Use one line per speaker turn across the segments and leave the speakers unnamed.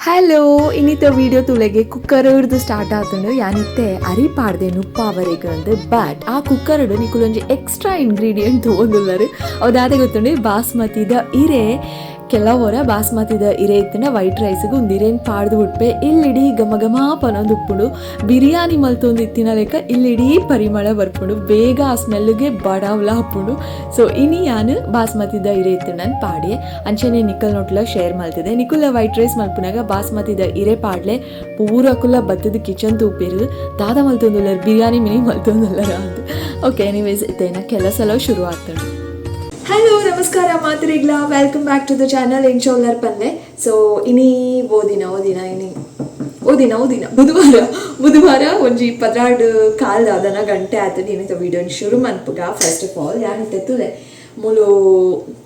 Hello, ಇನ್ನಿತ video ತುಲೆಗೆ cooker ಹಿಡ್ದು start ಆತಂಡು ಯಾನಿತ್ತೆ ಅರಿ ಪಾಡ್ದೆ ನುಪ್ಪಾವರೆಗೆ ಅಂದು but ಆ ಕುಕ್ಕರ್ ಹಿಡು ನಿಕುಲೊಂಜಿ ಎಕ್ಸ್ಟ್ರಾ ಇಂಗ್ರೀಡಿಯೆಂಟ್ ತೊಗೊಂದುಲ್ಲರು ಅದಾದೆ ಗೊತ್ತುಂಡು ಬಾಸ್ಮತಿದ ಇರೆ ಕೆಲವರ ಬಾಸ್ಮತಿದ ಇರೆ ಇತ್ತಿನ ವೈಟ್ ರೈಸ್ಗೆ ಒಂದು ಇರೇನು ಪಾಡ್ದು ಬಿಟ್ಪೆ ಇಲ್ಲಿಡೀ ಘಮ ಘಮ ಪನೊಂದು ಉಪ್ಪುಂಡು ಬಿರಿಯಾನಿ ಮಲ್ತೊಂದು ಇತ್ತಿನ ಲೆಕ್ಕ ಇಲ್ಲಿಡೀ ಪರಿಮಳ ಬರ್ಪುಂಡು ಬೇಗ ಆ ಸ್ಮೆಲ್ಗೆ ಬಡವಲ ಹಪ್ಪುಂಡು. ಸೊ ಇನಿ ಯಾನು ಬಾಸ್ಮತಿದ ಇರೆ ಇತ್ತು ನಾನು ಪಾಡಿ ಅಂಚನೆ ನಿಕಲ್ ನೋಟ್ಲ ಶೇರ್ ಮಲ್ತಿದೆ ನಿಕುಲ ವೈಟ್ ರೈಸ್ ಮಲ್ಪುನಾಗ ಬಾಸ್ಮತಿದ ಇರೆ ಪಾಡ್ಲೆ ಪೂರಕುಲ ಬತ್ತದ ಕಿಚನ್ ತೂಪಿರು ದಾದ ಮಲ್ತೊಂದುಲ್ಲರು ಬಿರಿಯಾನಿ ಮಿನಿ ಮಲ್ತೊಂದುಲ್ಲರ ಅಂತ. ಓಕೆ, ಎನಿವೇಸ್ ಇತ್ತೇನ ಕೆಲಸಲ ಶುರು ಆಗ್ತಂಡು. ಹಲೋ, ನಮಸ್ಕಾರ ಮಾತ್ರಿಗ್ಲಾ, welcome back to the channel ಎಂಚಾ ಉಲ್ಲರ್ ಪನ್ಲೆ. ಸೊ ಇನಿ ಬುಧವಾರ ಒಂಜಿ 16 ಕಾಲ ಅದನ್ನ ಗಂಟೆ ಆಯ್ತು ನೀನಿತ ವಿಡಿಯೋನ ಶುರು ಮನ್ಪುಗ. ಫಸ್ಟ್ ಆಫ್ ಆಲ್ ಯಾನಿತ್ತೆ ತುಲೆ ಮುಲು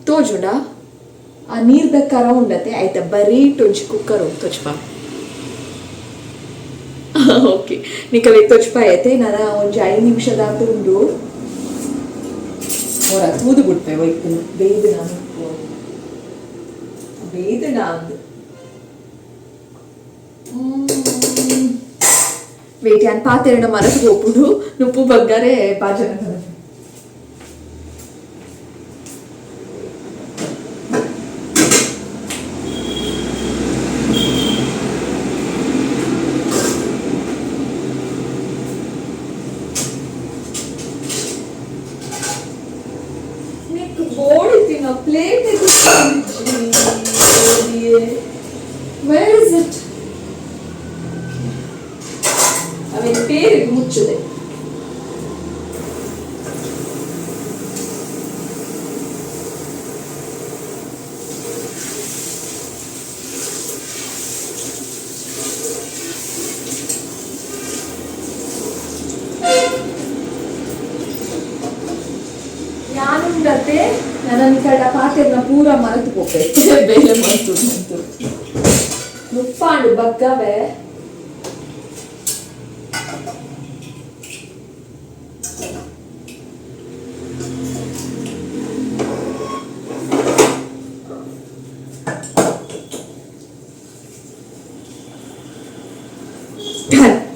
ತೋಜುಂಡ ಆ ನೀರ್ ಬೆಕ್ಕರ ಉಂಡತೆ ಆಯ್ತಾ ಬರೀ ಟೊಂಚಿ ಕುಕ್ಕರ್ ತೊಚ್ಪ. ಓಕೆ, ನಿಕಲೆ ತೊಚ್ಪ ಐತೆ ನಾನು ಒಂಜಿ 5 ನಿಮಿಷದ ಉಂಡು ತೂದು ಬಿಡ್ತೇವೆ ಒಯ್ತು ಬೇಯ್ದು ನಾನು ವೇಟ್ ಯಾನ್ ಪಾತೆರಣ ಮರಕ್ಕೆ ಹೋಗ್ಬಿಡು ನುಪ್ಪು ಬಗ್ಗಾರೆ ಪಾಚನ plate where is it? I mean pere muchide ಯಾನುಂಡತೆ ನನ್ನ ಕಡೆ ಪಾತೆರ್ನ ಪೂರ ಮರೆತು ಹೋಗ್ಬೇಕು ಬೇಲೆ ಮರೆತು ನುಪ್ಪಾಂಡು ಬಗ್ಗವೆ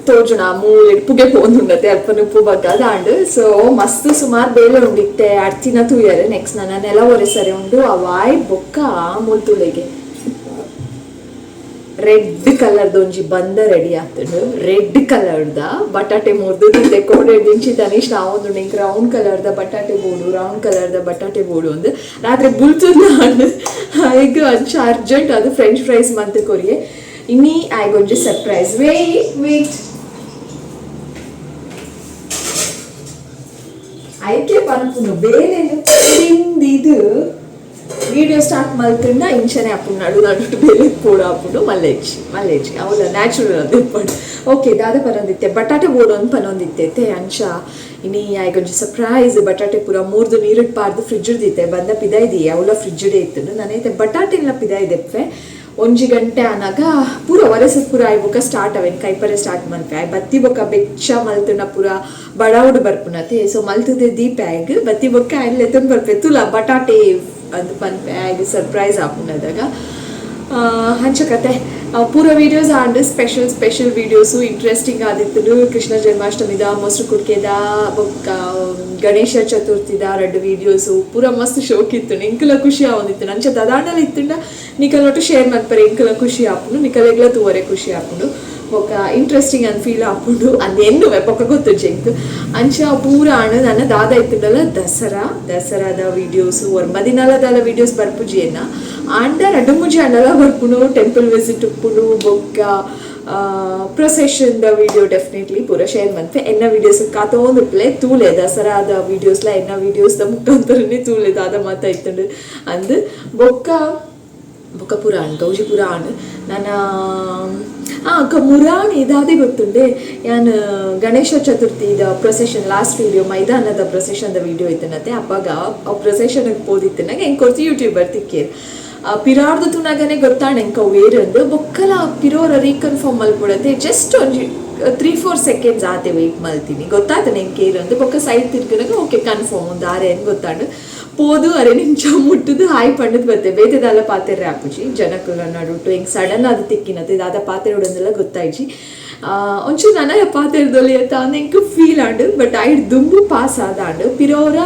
ತೋಜುನ ಮೂಲೆ ಪುಗೆ ಪೋಂದುಂಡತೆ ಅಲ್ಪನ ಉಪ್ಪು ಬಗ್ಗ ದಾಂಡು. ಸೊ ಮಸ್ತ್ ಸುಮಾರು ಬೇಲೆ ಉಂಡಿತ್ತೆ ಅಡ್ತಿನ ತೂಯರೆ ನೆಕ್ಸ್ಟ್ ನನ್ನ ನೆಲ ಒರೆಸರೆ ಉಂಡು ಅವಾಯ್ ಬೊಕ್ಕ ಮೂಲ್ ತುಳೆಗೆ ರೆಡ್ ಕಲರ್ದ ಒಂಜಿ ಬಂದ ರೆಡಿ ಆಗ್ತುಂಡು. ರೆಡ್ ಕಲರ್ದ ಬಟಾಟೆ ಮುರ್ದು ಕೋಡೆ ದಿಂಚಿ ತನಿಷ್ ನಾವೊಂದು ನಿಂಗೆ ರೌಂಡ್ ಕಲರ್ದ ಬಟಾಟೆ ಬೋಡು ಒಂದು ರಾತ್ರಿ ಬುಲ್ತುರ್ನ ಹಣ್ಣು ಈಗ ಅಂಚ ಅರ್ಜೆಂಟ್ ಅದು ಫ್ರೆಂಚ್ ಫ್ರೈಸ್ ಮಂತ್ ಕೊರಿಯೆ ಇನ್ನಿ ಆಯ್ಗೊಂಜಿ ಸರ್ಪ್ರೈಸ್ ವೇಟ್ ಐಕೆ ಪನ್ಪುನು ಬೇರೆ ಇದು ವಿಡಿಯೋ ಸ್ಟಾರ್ಟ್ ಮಲ್ತುಂಡ ಇಂಚನೆ ಅಪ್ಪುಂಡು ನಡು ಬೇರೆ ಪೋಡು ಹಾಪುಂಡು ಮಲ್ಲೇಜಿ ಅವಳ ನ್ಯಾಚುರಲ್ ಅದು ಇಪ್ಪಡು. ಓಕೆ, ದಾದ ಪರೊಂದಿತ್ತೆ ಬಟಾಟೆ ಬೋಡು ಒಂದು ಪನೊಂದಿತ್ತೈತೆ ಅಂಚ ಇನಿ ಆಯ್ಗೊಂಜಿ ಸರ್ಪ್ರೈಸ್ ಬಟಾಟೆ ಪೂರ ಮೂರ್ದು ನೀರಿಟ್ಟು ಪಾರ್ದು ಫ್ರಿಜ್ ಇಡ್ದಿತ್ತೆ ಬಂದ ಪಿದಾಯ್ದಿ ಅವಳ ಫ್ರಿಜ್ ಇತ್ತು ನಾನೈತೆ ಬಟಾಟೆಲ್ಲ ಪಿದಾಯ್ದೆಪ್ಪೆ 1 ಗಂಟೆ ಆನಾಗ ಪೂರ ಒರೆಸದ್ ಪೂರ ಆಯ್ಬೊಕ್ಕ ಸ್ಟಾರ್ಟ್ ಅವೇನು ಕೈಪರೆ ಸ್ಟಾರ್ಟ್ ಮಲ್ಪೆ ಆಯ್ ಬತ್ತಿ ಬೊಕ್ಕ ಬೆಚ್ಚ ಮಲ್ತುನ ಪೂರ ಬಡಾವುಡು ಬರ್ಪುನತೆ. ಸೊ ಮಲ್ತದೆ ದೀಪ ಆಯ್ಗ್ ಬತ್ತಿ ಬೊಕ್ಕ ಆಯ್ಲೆ ಎತ್ತೊಂದು ಬರ್ಪೆ ತುಲ ಬಟಾಟೆ ಅದು ಪನ್ಪೆ ಆಯ್ಗ್ ಸರ್ಪ್ರೈಸ್ ಆಪುನದಾಗ ಹಂಚ ಕತೆ ಪೂರ videos and special videos interesting ಆದಿತ್ತು. ಕೃಷ್ಣ ಜನ್ಮಾಷ್ಟಮಿದ ಮೊಸರು ಕುಡ್ಕೆದ ಬೊಕ್ಕ ಗಣೇಶ ಚತುರ್ಥಿದ 2 ವೀಡಿಯೋಸು ಪೂರ ಮಸ್ತ್ ಶೋಕ್ ಇತ್ತು. ನಿಂಕಲ ಖುಷಿ ಆವಂದಿತ್ತು ನಂಚ ದದಾಂಡಲ ಇತ್ತುಂಡ ನಿಕಲ್ ಒಟ್ಟು ಶೇರ್ ಮನ್ಪರೆ ಇಂಕಲ ಖುಷಿ ಆಪುಂಡು ನಿಕಲೆಗ್ಲ ತೂವರೆ ಖುಷಿ ಆಪುಂಡು ಬೊಕ್ಕ ಇಂಟ್ರೆಸ್ಟಿಂಗ್ ಅಂತ ಫೀಲ್ ಆಪುಂಡು ಅಂದೆನ್ನು ಪೊಕ್ಕ ಗೊತ್ತು ಜಂಕ್ ಅಂಚ ಪೂರ ಆಂಡ್ ನನ್ನ ದಾದ ಇತ್ತುಂಡಲ ದಸರಾದ ವೀಡಿಯೋಸು ಮದಿನಾಲದ ವೀಡಿಯೋಸ್ ಬರ್ಪುಜಿಯನ್ನ ಆಂಡ 2-3 ಅಂಡಲ ಬರ್ಪುಂಡು ಟೆಂಪಲ್ ವಿಸಿಟ್ ಉಪ್ಪುಂಡು ಬೊಕ್ಕ ಪ್ರೊಸೆಷನ್ ದ ವಿಡಿಯೋ ಡೆಫಿನೆಟ್ಲಿ ಪೂರ ಶೇರ್ ಮನ್ಪೆ ಎನ್ನ ವೀಡಿಯೋಸ್ ಕಾತೋಂದುಪ್ಲೆ ತೂಲೆ ದಸರಾದ ವೀಡಿಯೋಸ್ಲ ಎನ್ನ ವೀಡಿಯೋಸ್ದ ಮುಖಾಂತರನೇ ತೂಲೆ ದಾದ ಮಾತ ಇತ್ತುಂಡು ಅಂದ್ ಬೊಕ್ಕ ಪುರಾಣ ಗೌಜಿ ಪುರಾಣ ನಾನು ಮುರಾಣಿ ಇದಾದೇ ಗೊತ್ತುಂಡೆ ಯಾನ್ ಗಣೇಶ ಚತುರ್ಥಿದ ಪ್ರೊಸೆಷನ್ ಲಾಸ್ಟ್ ವಿಡಿಯೋ ಮೈದಾನದ ಪ್ರೊಸೆಷನ್ದ ವಿಡಿಯೋ ಇತ್ತನತ್ತೆ ಅಪ್ಪಾಗ ಆ ಪ್ರೊಸೆಷನ್ಗೆ ಪೋದಿತ್ತನಾಗ ಹೆಂಗೆ ಕೊಡ್ತಿ ಯೂಟ್ಯೂಬರ್ ತಿಕ್ಕೇರು ಪಿರಾರ್ದು ತುನಾಗನೆ ಗೊತ್ತಾಂಡ್ ಎಂಕ ವೇರಂದು ಬೊಕ್ಕಲ ಪಿರೋರ ರೀಕನ್ಫರ್ಮ್ ಮಲ್ಪೊಡತೆ ಜಸ್ಟ್ ಒಂಜಿ 3-4 ಸೆಕೆಂಡ್ಸ್ ಆತೆ ವೆಯ್ಟ್ ಮಲ್ತೀನಿ ಗೊತ್ತಾಯ್ತು ನೆಂಗೆ ಕೇರಂದು ಬೊಕ್ಕ ಸೈಡ್ ತಿರ್ಗಿನಾಗ ಓಕೆ ಕನ್ಫರ್ಮ್ ಒಂದು ಆರೆ ಏನು ಗೊತ್ತಾಂಡು పోదు అరే నిమిషం ముట్టుದು ಹಾಯ್ ಪಂಡದ್ ಬತ್ತೆ ಬೇತೆದಾಲ ಪಾತೆರ್ರೆ ಆಪುಜಿ ಜನಕ್ಕುಲ ನಡುಟು ಹಿಂಗೆ ಸಡನ್ ಅದು ತಿಕ್ಕಿನತ್ತೆ ದಾದ ಪಾತೆರೆ ಉಡಂದೆಲ್ಲ ಗೊತ್ತಾಯ್ಜಿ ಒಂಚೂರು ನನಗೆ ಪಾತೆರದಲ್ಲಿ ಅಂತ ಅಂದು ಫೀಲ್ ಆಂಡು ಬಟ್ ಐಡ್ ದುಂಬು ಪಾಸ್ ಆದಾಂಡು ಪಿರೋರ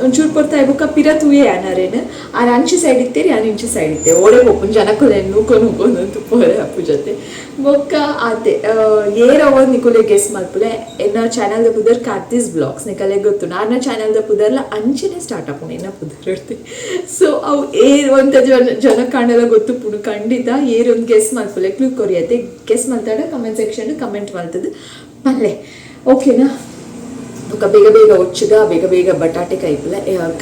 ಒಂಚೂರು ಕೊಡ್ತಾ ಬೊಕ್ಕ ಪಿರ ತೂಯೆ ಅನರೇನು ಆ ಅಂಚೆ ಸೈಡ್ ಇತ್ತೇರಿ ಆ ಇಂಚೆ ಸೈಡ್ ಇತ್ತೆ ಓಡೆ ಒಪ್ಪುನ್ ಜನಕ್ಕುಲೆ ನೂಕೊಂದು ಪೋರೆ ಅಪ್ಪು ಜೊತೆ ಬೊಕ್ಕ ಆತೆ ಏರ ಒಂದು ನಿಕುಲೆ ಗೆಸ್ ಮಲ್ಪುಲೆ ಎನ್ನ ಚಾನಲ್ ದ ಪುದರ್ ಕಾರ್ತಿಸ್ ಬ್ಲಾಗ್ಸ್ ನಿಕಲೆ ಗೊತ್ತು ನನ್ನ ಚಾನಲ್ ದ ಪುದರ್ಲ ಅಂಚೆನೆ ಸ್ಟಾರ್ಟ್ ಆಪುಂಡು ಎನ್ನ ಪುದರ್ ಇರ್ತಿ ಸೊ ಅವು ಏರ್ ಒಂತ ಜನ ಕಾಣಲ್ಲ ಗೊತ್ತು ಪುಡು ಖಂಡಿತ ಏರ್ ಒಂದು ಗೆಸ್ ಮಲ್ಪುಲೆ ಕ್ಲೂ ಕೊರಿಯತ್ತೆ ಗೆಸ್ ಮಾತಾಡ ಕಮೆಂಟ್ ಸೆಕ್ಷನ್ ಕಮೆಂಟ್ ಮಾಡ್ತದೆ ಮಲ್ಲೆ ಓಕೆನಾ ఒక ಬೇಗ ಬೇಗ ಒಚ್ಚಗ ಬೇಗ ಬೇಗ ಬಟಾಟೆ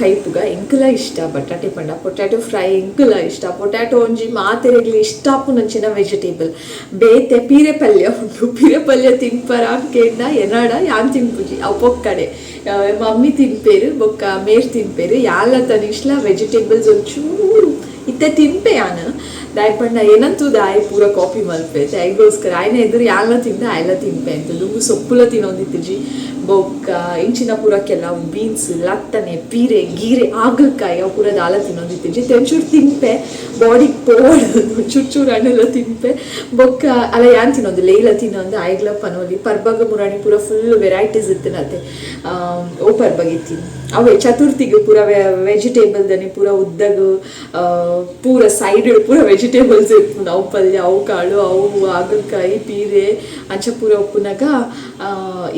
ಕೈಪುಗ ಎಂಕಲ ಇಷ್ಟ ಬಟಾಟೆ ಪಂಡ ಪೊಟ್ಯಾಟೊ ಫ್ರೈ ಎಂಕಲ ಇಷ್ಟ ಪೊಟ್ಯಾಟೊ ಒಂಜಿ ಮಾತೆರೆಗ್ಲಿ ಇಷ್ಟ ನಂಚಿನ ವೆಜಿಟೇಬಲ್ ಬೇತೆ ಪೀರೆ ಪಲ್ಯ ಉಂಟು ಪೀರೆ ಪಲ್ಯ ತಿನ್ಪರ ಕೇಂಡ ಎನಾಡ ಯಾನ್ ತಿನ್ಪುಜಿ ಅವು ಪೊಕ್ಕಡೆ ಮಮ್ಮಿ ತಿನ್ಪೇರು ಬೊಕ್ಕ ಮೇರ್ ತಿನ್ಪೇರು ಯಾಲ ತನಿಷ್ಲ ವೆಜಿಟೇಬಲ್ಸ್ ಒಂಚೂರು ಇತ್ತೆ ತಿನ್ಪೆ ಯಾನು ದಾಯ್ ಪಂಡ ಏನಂತೂ ದಾಯ್ ಪೂರ ಕಾಪಿ ಮಲ್ಪೆ ಐಗೋಸ್ಕರ ಆಯ್ನ ಎದುರು ಯಾಲ ತಿಂದ ಆಯ್ಲ ತಿನ್ಪೆ ಅಂತ ದುಂಗು ಸೊಪ್ಪುಲ ತಿನ್ನೊಂದಿತ್ತುಜಿ ಬೊಕ್ಕ ಇಂಚಿನ ಪೂರಕ್ಕೆಲ್ಲ ಬೀನ್ಸ್ ಲತ್ತನೆ ಪೀರೆ ಗೀರೆ ಹಾಗಲಕಾಯಿ ಅವು ಪೂರ ದಾಲ ತಿನ್ನೊಂದಿತ್ತುಜಿ ಒಂಚೂರು ತಿನ್ಪೆ ಬಾಡಿಗೆ ಪೋಡ್ ಚೂರು ಹಣ್ಣೆಲ್ಲ ತಿನ್ಪೆ ಬೊಕ್ಕ ಅಲ್ಲ ಯಾನ್ ತಿನ್ನೊಂದು ಲೇಯ್ಲ ತಿನ್ನೊಂದು ಆಯ್ಗ್ಲ ಪನೋಲಿ ಪರ್ಬಗ ಮುರಾಣಿ ಪೂರ ಫುಲ್ ವೆರೈಟೀಸ್ ಇತ್ತಿನತ್ತೆ ಓ ಪರ್ಬಗಿತ್ತೀನಿ ಅವೇ ಚತುರ್ಥಿಗೆ ಪೂರ ವೆಜಿಟೇಬಲ್ ದನಿ ಪೂರ ಉದ್ದಗು ಪೂರ ಸೈಡ್ ಪೂರ ವೆಜಿಟೇಬಲ್ಸ್ ಇರ್ಪುಂಡು ಅವು ಪಲ್ಯ ಅವು ಕಾಳು ಅವು ಹಾಗಲಕಾಯಿ ಪೀರೆ ಅಂಚ ಪೂರ ಉಪ್ಪುನಾಗ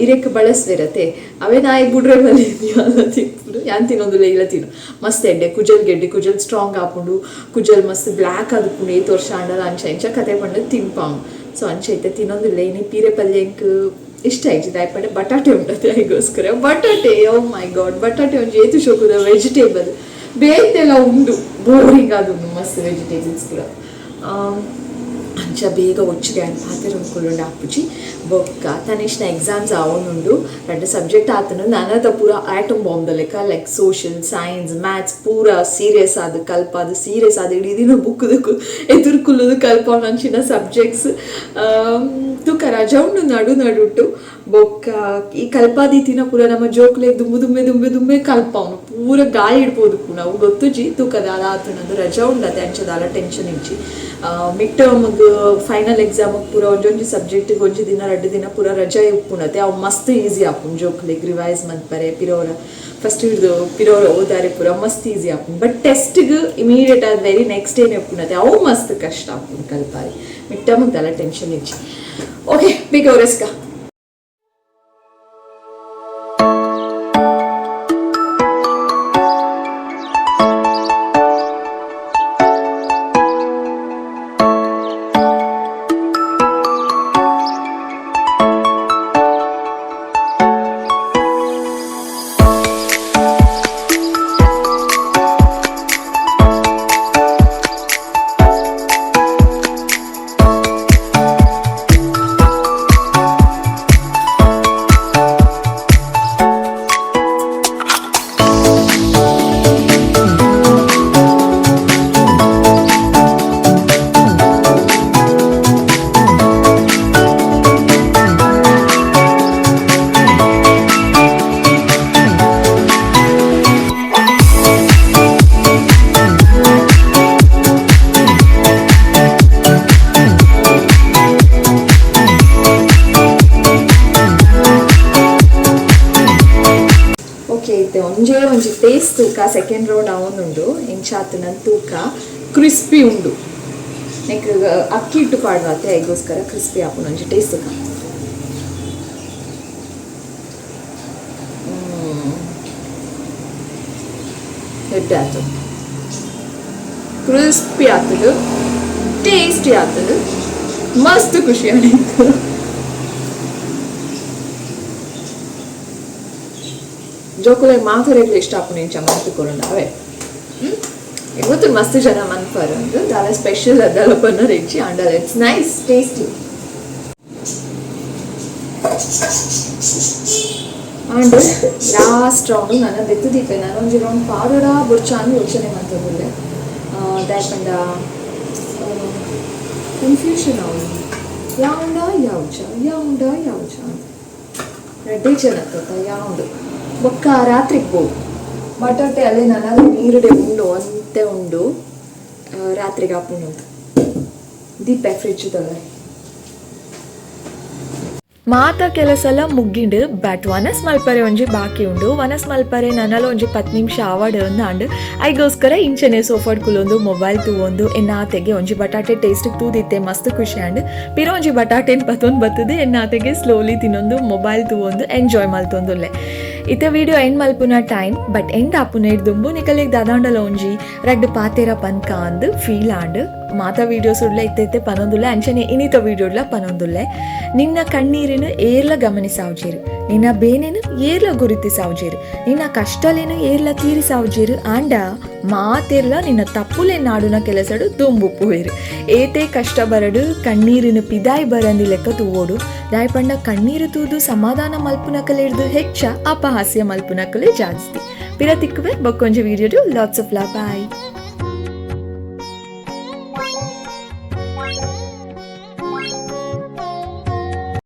ಇರೆಕ್ ಬಳಸ್ದಿರತ್ತೆ ಅವೇ ನಾಯಿ ಗುಡ್ರೆ ಬಲ್ಲಿ ಎಲ್ಲ ತಿನ್ಪುಡು ಯಾನ್ ತಿನ್ನೊಂದು ಲೇಯ್ಲ ತಿನ್ನು ಮಸ್ತ್ ಎಡ್ಡೆ ಕುಜಲ್ ಸ್ಟ್ರಾಂಗ್ ಹಾಕೊಂಡು ಕುಜಲ್ ಮಸ್ತ್ ಬ್ಲ್ಯಾಕ್ ಆದುಪುಂಡು ಏತ್ ವರ್ಷ ಆಂಡಲ ಅಂಚ ಇಂಚ ಕತೆ ಪಂಡ ತಿನ್ಪಾವು ಸೊ ಅಂಚ ಐತೆ ತಿನ್ನೊಂದು ಲೇಯ್ನಿ ಪೀರೆ ಪಲ್ಯ ಎಂಕ್ ಇಷ್ಟ ಆಯ್ತು ದಾಯ್ಪಂಡೆ ಬಟಾಟೆ ಉಂಟು ಅದಕ್ಕೋಸ್ಕರ ಬಟಾಟೆ ಓ ಮೈ ಗಾಡ್ ಬಟಾಟೆ ಒಂದು ಏತು ಶೋಕುದ ವೆಜಿಟೇಬಲ್ ಬೇತೆಲ್ಲ ಉಂಡು ಬೋರಿಂಗ್ ಅದು ಮಸ್ತ್ ವೆಜಿಟೇಬಲ್ಸ್ ಕೂಡ ಅಂಚ ಬೇಗ ಒಚ್ಚಿಗೆ ಅಂತ ಪಾತೆರ ಉಂಡ್ಕೊಳ್ಳುಂಡು ಆಪುಜಿ ಬೊಕ್ಕ ತನಿಷ್ನ ಎಕ್ಸಾಮ್ಸ್ ಅವನುಂಡು 2 ಸಬ್ಜೆಕ್ಟ್ ಆತನು ನನ್ನದ ಪೂರ ಆಟಮ್ ಬಾಂಬ್ ಲೆಕ್ಕ ಲೈಕ್ ಸೋಷಿಯಲ್ ಸೈನ್ಸ್ ಮ್ಯಾಥ್ಸ್ ಪೂರ ಸೀರಿಯಸ್ ಆದ ಕಲ್ಪ ಅದು ಸೀರಿಯಸ್ ಆದ ಇಡೀ ದಿನ ಬುಕ್ದು ಎದುರ್ಕೊಳ್ಳೋದು ಕಲ್ಪ ನಂಚಿನ ಸಬ್ಜೆಕ್ಟ್ಸ್ ತುಕ ರಜಾ ಉಂಡು ನಡುಟ್ಟು ಬೊಕ್ಕ ಈ ಕಲ್ಪಾದಿತಿನ ಪೂರ ನಮ್ಮ ಜೋಕ್ಲೆ ದುಂಬೆ ಕಲ್ಪ ಅವನು ಪೂರ ಗಾಯ ಇಡ್ಬೋದು ನಾವು ಗೊತ್ತು ಜಿ ತೂಕದ ಆತನದು ರಜಾ ಉಂಡತೆ ಅಂಚದಾಲ ಟೆನ್ಷನ್ ಇಜ್ಜಿ ಮಿಡ್ ಟರ್ಮ್ಗೆ ಫೈನಲ್ ಎಕ್ಸಾಮಿಗೆ ಪೂರ ಒಂಜೊಂಜಿ ಸಬ್ಜೆಕ್ಟಿಗೆ ಒಂಜಿ ದಿನ 2 ದಿನ ಪೂರ ರಜಾ ಉಪ್ಪುಣತೆ ಅವು ಮಸ್ತ್ ಈಸಿ ಆಪುನ್ ಜೋಕ್ಲಿಗೆ ರಿವೈಸ್ ಮನ್ಪರೆ ಪಿರೋರ ಫಸ್ಟ್ ಹಿಡಿದು ಪಿರೋರ ಓದಾರೆ ಪೂರ ಮಸ್ತ್ ಈಸಿ ಆಪುನ್ ಬಟ್ ಟೆಸ್ಟ್ಗೆ ಇಮಿಡಿಯೇಟ್ ಆದ ವೆರಿ ನೆಕ್ಸ್ಟ್ ಡೇನೆ ಉಪ್ಪುಣತೆ ಅವು ಮಸ್ತ್ ಕಷ್ಟ ಆಪುನ್ ಕಲ್ಪಾರಿ ಮಿಡ್ ಟರ್ಮ್ಗೆ ದಲ ಟೆನ್ಷನ್ ಇಜ್ಜಿ ಓಕೆ ಬೇಗ ಅವರೆಸ್ಕ ಒಂಜಿ ಟೇಸ್ಟ್ ತೂಕ ಸೆಕೆಂಡ್ ರೌಂಡ್ ಅವನುಂಡು ಇಂಚಾತನ ತೂಕ ಕ್ರಿಸ್ಪಿ ಉಂಡು ನೆಕ್ ಅಕ್ಕಿ ಇಟ್ಟು ಪಾಡುವಾತೆ ಐಗೋಸ್ಕರ ಕ್ರಿಸ್ಪಿ ಆಪುಂಡು ಒಂಜಿ ಟೇಸ್ಟ್ ತೂಕ ಎಡ್ಡೆ ಆತು ಕ್ರಿಸ್ಪಿ ಆತದು ಟೇಸ್ಟಿ ಆತದು ಮಸ್ತ್ ಖುಷಿ ಆಡಿತ್ತು ಜೋಕುಲೆ ಮಾತಾಡೋಕೆ ಇಷ್ಟ ಆಪುಂಡು ಇಂಚ ಮಂತುಕೊಂಡು ಅವೇ ಇವತ್ತು ಮಸ್ತ್ ಜನ ಮನ್ಪರು ಅಂದು ದಾಲ ಸ್ಪೆಷಲ್ ಅದಲ್ಲ ಪನ್ನ ರೆಚ್ಚಿ ಅಂಡಲ it's nice tasty and last round ನನ್ನ ಬೆತ್ತದೀಪೆ ನಾನು ಒಂಜಿ ರೌಂಡ್ ಪಾಡೋಡ ಬುರ್ಚಾನು ಯೋಚನೆ ಮಂತಬುಲ್ಲೆ ದಾಯಪಂಡ ಕನ್ಫ್ಯೂಷನ್ ಅವನು ಯಾವಂಡ ಯಾವ್ಚ ರೆಡ್ಡಿ ಜನ ಯಾವುದು ಬೊಕ್ಕ ರಾತ್ರಿಗೆ ಬೋದು ಬಟಾಟೆ ಅಲ್ಲೇ ನಾನು ನೀರುಡೆ ಉಂಡು ಅಂತೆ ಉಂಡು ರಾತ್ರಿಗೆ ಹಾಕೊಂಡು ದೀಪ ಫ್ರಿಡ್ಜ್ದಲ್ಲ ಮಾತ ಕೆಲಸಲ ಮುಗ್ಗಿಂಡು ಬಟ್ ವನಸ್ ಮಲ್ಪರೆ ಒಂಜಿ ಬಾಕಿ ಉಂಡು ವನಸ್ ಮಲ್ಪರೆ ನನ್ನಲ ಒಂಜಿ 10 ನಿಮಿಷ ಆವಡ್ ಅಂದಾಂಡು ಐಗೋಸ್ಕರ ಇಂಚನೆ ಸೋಫಾಡ್ ಕುಲೊಂದು ಮೊಬೈಲ್ ತೂವೊಂದು ಎನ್ನಾತೆಗೆ ಒಂಜಿ ಬಟಾಟೆ ಟೇಸ್ಟ್ ತೂದಿತ್ತೆ ಮಸ್ತ್ ಖುಷಿ ಆಂಡ್ ಪಿರ ಒಂಜಿ ಬಟಾಟೆನ್ ಪತ್ತೊಂದು ಬತ್ತದೆ ಎನ್ನಾತೆಗೆ ಸ್ಲೋಲಿ ತಿನ್ನೊಂದು ಮೊಬೈಲ್ ತೂವೊಂದು ಎಂಜಾಯ್ ಮಲ್ತೊಂದುಲ್ಲೆ ಇತ್ತೆ ವಿಡಿಯೋ ಎಂಡ್ ಮಲ್ಪುನ ಟೈಮ್ ಬಟ್ ಎಂಡ್ ಆಪುನ ದುಂಬು ನಿಕಲೆಗ್ ದಾದಾಂಡಲ ಒಂಜಿ ರಡ್ಡು ಪಾತೆರ ಪನ್ಕ ಅಂದ್ ಫೀಲ್ ಆಂಡ್ ಮಾತ ವೀಡಿಯೋಸ್ ಉಡ್ಲೆ ಇತ್ತೆ ಪನೊಂದುಲ್ಲೆ ಅಂಚನೆ ಇನಿತ ವೀಡಿಯೋಡ್ಲ ಪನೊಂದುಲ್ಲೆ ನಿನ್ನ ಕಣ್ಣೀರಿನ ಏರ್ಲ ಗಮನಿಸಾವುಜೇರು ನಿನ್ನ ಬೇನೆನು ಏರ್ಲ ಗುರುತಿಸಾವುಜೇರು ನಿನ್ನ ಕಷ್ಟಲೇನು ಏರ್ಲ ತೀರಿಸಾವುಜೇರು ಆಂಡ ಮಾತೆರ್ಲ ನಿನ್ನ ತಪ್ಪುಲೆ ನಾಡುನ ಕೆಲಸಡು ದುಂಬುಪ್ಪುವೇರು ಏತೆ ಕಷ್ಟ ಬರಡು ಕಣ್ಣೀರಿನ ಪಿದಾಯಿ ಬರಂದಿ ಲೆಕ್ಕ ತೂವೋಡು ದಾಯಪಂಡ ಕಣ್ಣೀರು ತೂದು ಸಮಾಧಾನ ಮಲ್ಪುನಕಲಿಡ್ದು ಹೆಚ್ಚ ಅಪಹಾಸ್ಯ ಮಲ್ಪುನಕಲೆ ಜಾಸ್ತಿ ಪಿರ ತಿಕ್ಕುವೆ ಬಕ್ಕೊಂಜಿ ವಿಡಿಯೋಡು ಲಾಟ್ಸ್ ಆಫ್ ಲವ್ ಬಾಯ್.